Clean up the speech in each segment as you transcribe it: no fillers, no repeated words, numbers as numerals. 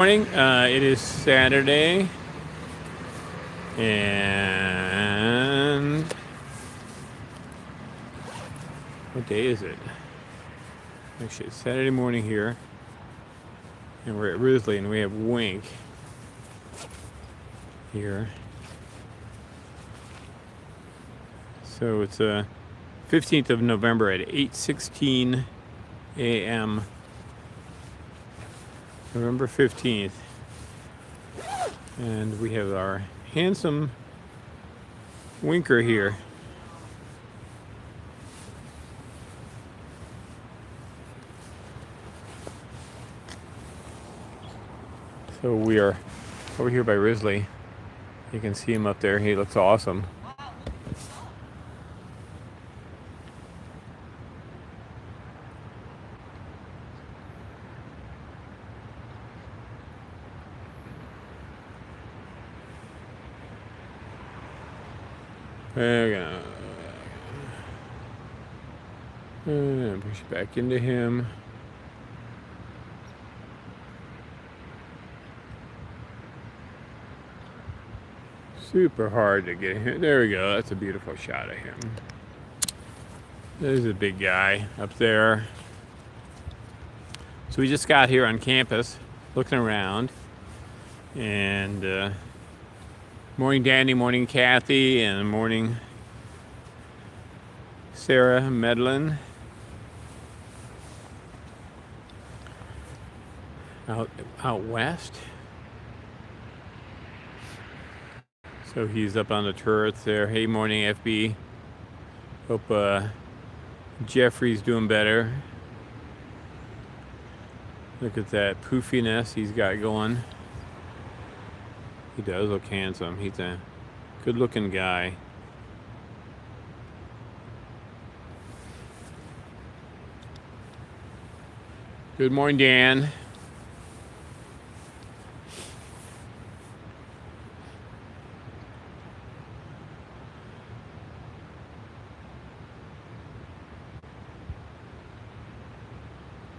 Morning. It is Saturday, and what day is it? Actually, it's Saturday morning here, and we're at Risley, and we have Wink here. So it's 15th of November at 8:16 a.m. November 15th, and we have our handsome Winker here. So we are over here by Risley. You can see him up there. He looks awesome. We're gonna push it back into him. Super hard to get him. There we go. That's a beautiful shot of him. There's a big guy up there. So we just got here on campus, looking around, and morning Danny, morning Kathy, and morning Sarah Medlin. Out west. So he's up on the turret there. Hey, morning FB. Hope Jeffrey's doing better. Look at that poofiness he's got going. He does look handsome. He's a good-looking guy. Good morning, Dan.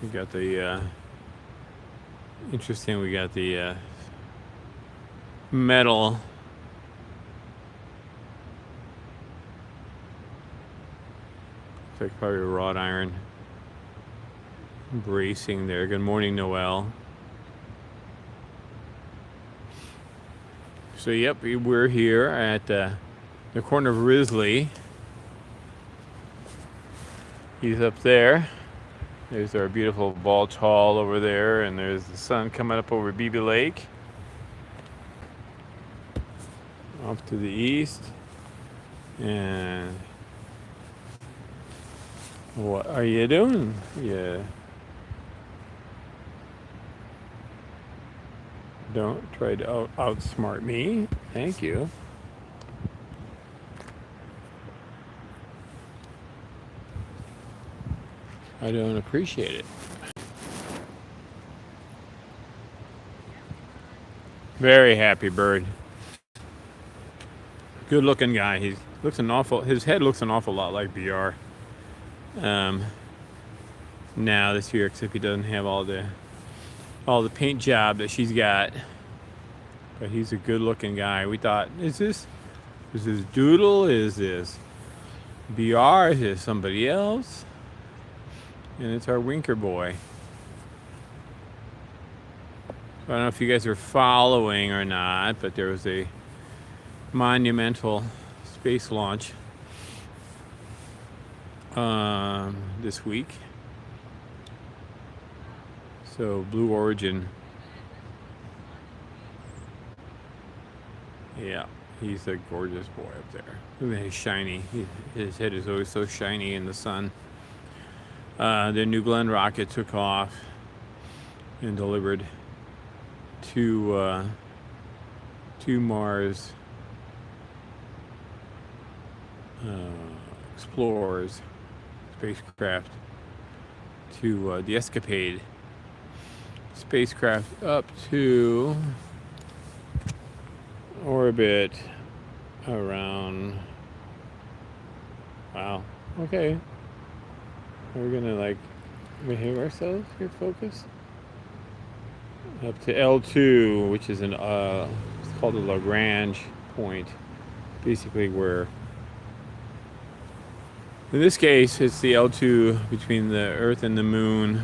We got the interesting. We got the metal it's like probably a wrought iron bracing there. Good morning, Noel. So yep, we're here at the corner of Risley. He's up there. There's our beautiful Balch Hall over there, and there's the sun coming up over Beebe Lake. Off to the east. And what are you doing? Yeah. Don't try to outsmart me. Thank you. I don't appreciate it. Very happy bird. Good looking guy. He looks his head looks an awful lot like BR. Now this year, except he doesn't have all the paint job that she's got. But he's a good looking guy. We thought, is this Doodle? Is this BR? Is this somebody else? And it's our Winker boy. I don't know if you guys are following or not, but there was a monumental space launch this week. So Blue Origin. Yeah, he's a gorgeous boy up there. Look at his shiny. His head is always so shiny in the sun. The New Glenn rocket took off and delivered two Mars Explorers spacecraft to the Escapade spacecraft up to orbit around. Wow. Okay. We're gonna behave ourselves here, focus. up to L2, which is it's called the Lagrange point, basically where, in this case, it's the L2 between the Earth and the Moon,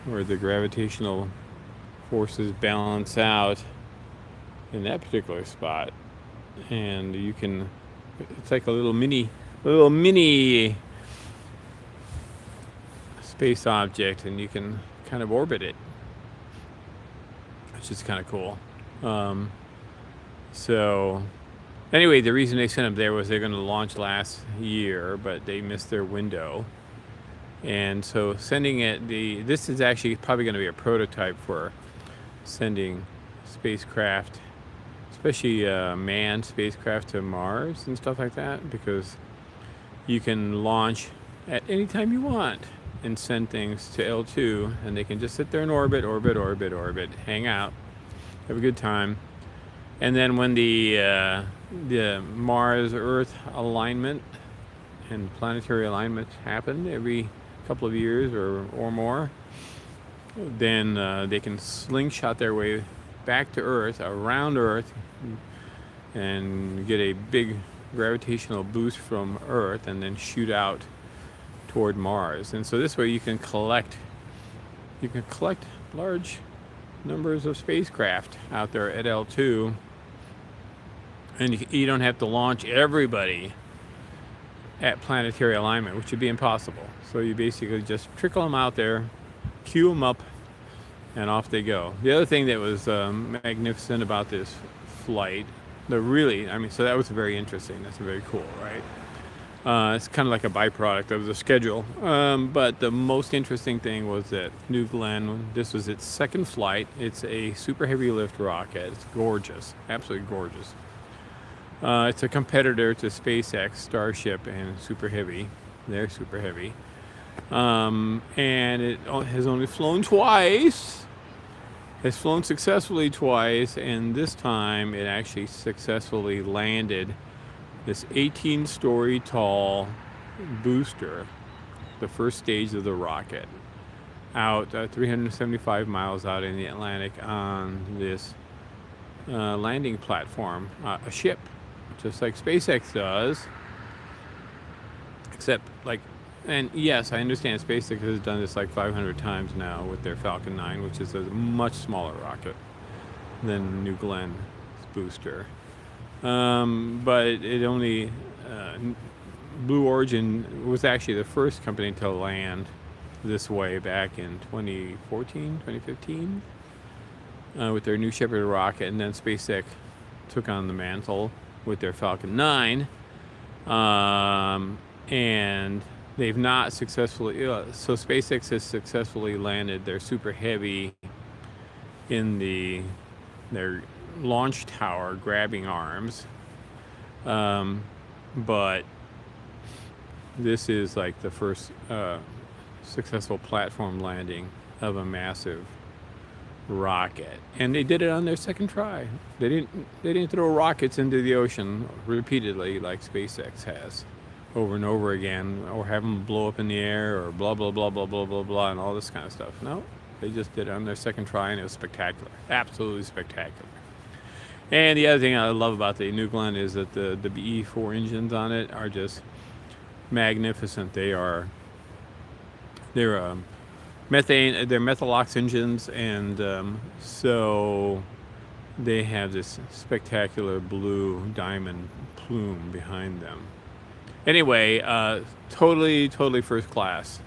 where the gravitational forces balance out in that particular spot. And you can, it's like a little mini space object, and you can kind of orbit it, which is kind of cool. So anyway, the reason they sent them there was they're going to launch last year, but they missed their window. And so sending it, this is actually probably going to be a prototype for sending spacecraft, especially manned spacecraft, to Mars and stuff like that, because you can launch at any time you want and send things to L2, and they can just sit there and orbit, hang out, have a good time. And then when the Mars-Earth alignment and planetary alignment happen every couple of years or more, then they can slingshot their way back to Earth, around Earth, and get a big gravitational boost from Earth, and then shoot out toward Mars. And so this way you can collect large numbers of spacecraft out there at L2, and you don't have to launch everybody at planetary alignment, which would be impossible. So you basically just trickle them out there, queue them up, and off they go. The other thing that was magnificent about this flight, so that was very interesting. That's very cool, right? It's kind of like a byproduct of the schedule. But the most interesting thing was that New Glenn, this was its second flight. It's a super heavy lift rocket. It's gorgeous, absolutely gorgeous. It's a competitor to SpaceX, Starship, and Super Heavy. They're super heavy. And it has only flown twice. It's flown successfully twice, and this time it actually successfully landed this 18-story tall booster, the first stage of the rocket, out 375 miles out in the Atlantic on this landing platform, a ship, just like SpaceX does, except and yes, I understand SpaceX has done this like 500 times now with their Falcon 9, which is a much smaller rocket than New Glenn's booster. But it only, Blue Origin was actually the first company to land this way back in 2015, with their New Shepard rocket, and then SpaceX took on the mantle with their Falcon 9, and they've not successfully, so SpaceX has successfully landed their Super Heavy in their launch tower grabbing arms, but this is like the first successful platform landing of a massive rocket, and they did it on their second try. They didn't throw rockets into the ocean repeatedly like SpaceX has over and over again, or have them blow up in the air, or blah blah blah blah blah blah blah, and all this kind of stuff. No, they just did it on their second try, and it was spectacular, absolutely spectacular. And the other thing I love about the New Glenn is that the BE4 engines on it are just magnificent. They're Methalox engines, and so they have this spectacular blue diamond plume behind them. Anyway, totally first class.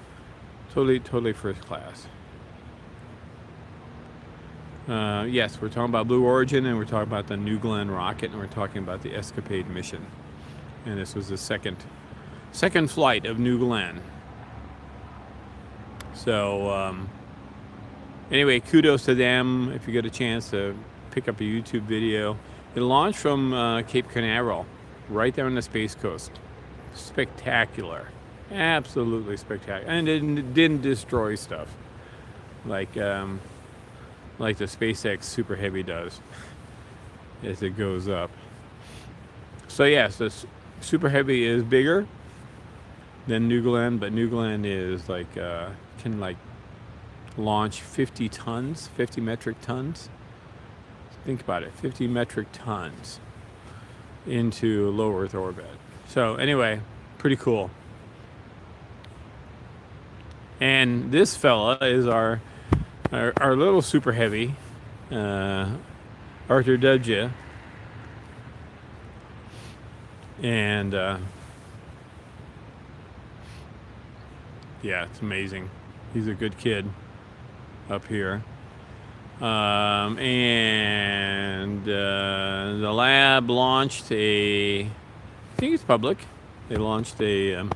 Totally first class. Yes, we're talking about Blue Origin, and we're talking about the New Glenn rocket, and we're talking about the Escapade mission. And this was the second flight of New Glenn. So anyway, kudos to them. If you get a chance to pick up a YouTube video, it launched from Cape Canaveral, right there on the Space Coast. Spectacular, absolutely spectacular, and it didn't destroy stuff like the SpaceX Super Heavy does as it goes up. So yes, the Super Heavy is bigger than New Glenn, but New Glenn is can launch 50 tons, 50 metric tons. Think about it, 50 metric tons into low Earth orbit. So anyway, pretty cool. And this fella is our little super heavy, Arthur W. And yeah, it's amazing. He's a good kid up here. And the lab launched I think it's public. They launched a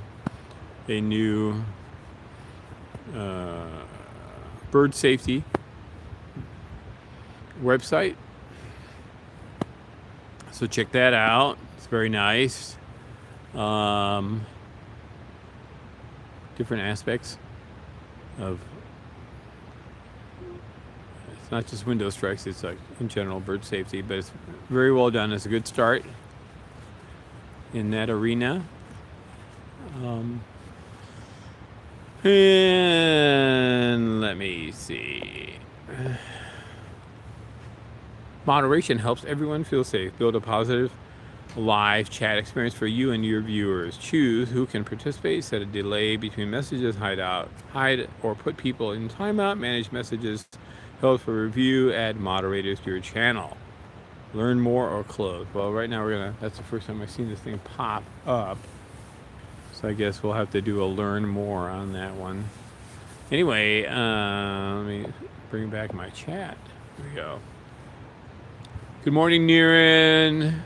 new bird safety website. So check that out. It's very nice. Different aspects of, it's not just window strikes, it's like in general bird safety, but it's very well done. It's a good start in that arena. And let me see. Moderation helps everyone feel safe. Build a positive live chat experience for you and your viewers. Choose who can participate. Set a delay between messages. Hide or put people in timeout. Manage messages held for review. Add moderators to your channel. Learn more or close. Well, right now that's the first time I've seen this thing pop up. So I guess we'll have to do a learn more on that one. Anyway, let me bring back my chat. Here we go. Good morning, Niren.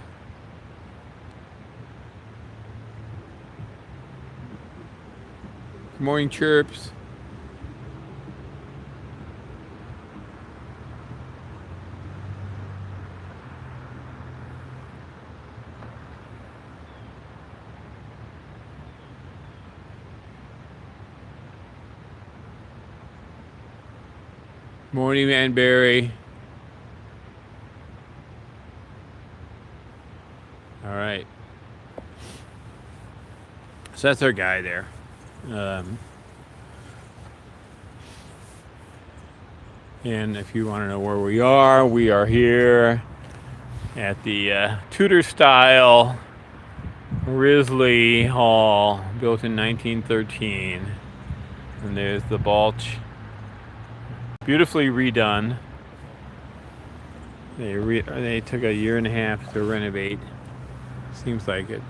Good morning, Chirps. Morning, Manberry. All right. So that's our guy there. And if you want to know where we are here at the Tudor style Risley Hall, built in 1913. And there's the Balch. Beautifully redone. They took a year and a half to renovate. Seems like it.